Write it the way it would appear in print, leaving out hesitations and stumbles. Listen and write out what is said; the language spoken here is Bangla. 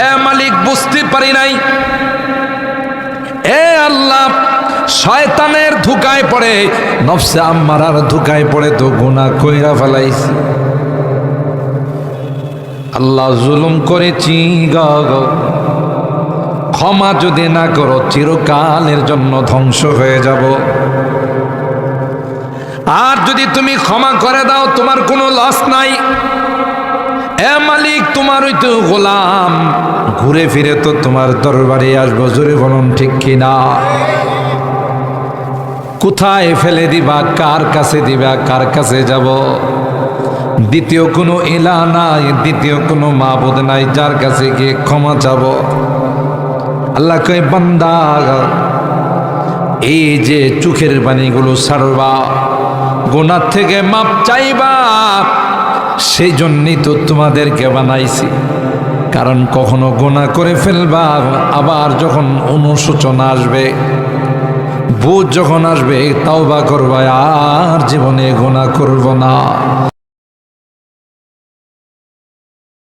এ মালিক বুঝতে পারি নাই, এ আল্লাহ শয়তানের ধোঁকায় পড়ে, নফসে আম্মারার ধোঁকায় পড়ে তো গুনাহ কইরা ফেলাইছি। আল্লাহ জুলুম করেছি গো, ক্ষমা যদি না করো চিরকালের জন্য ধ্বংস হয়ে যাব। আর যদি তুমি ক্ষমা করে দাও তোমার কোনো লস নাই। এ মালিক তোমারই তো গোলাম, ঘুরে ফিরে তো তোমার দরবারে আসবো, জোরে বলুন ঠিক কিনা? কোথায় ফেলে দিবা, কার কাছে দিবা, কার কাছে যাব? দ্বিতীয় কোনো ইলাহ নাই, দ্বিতীয় কোনো মাবুদ নাই যার কাছে গিয়ে ক্ষমা চাব। আল্লাহ কয় বান্দা এই যে চোখের পানিগুলো ছাড়বা, গুনাহ থেকে মাপ চাইবা, সেই জন্যই তো তোমাদেরকে বানাইছি। কারণ কখনো গুনাহ করে ফেলবা, আবার যখন অনুশোচনা আসবে, বুঝ যখন আসবে, তাওবা করবা, আর জীবনে গুনাহ করব না।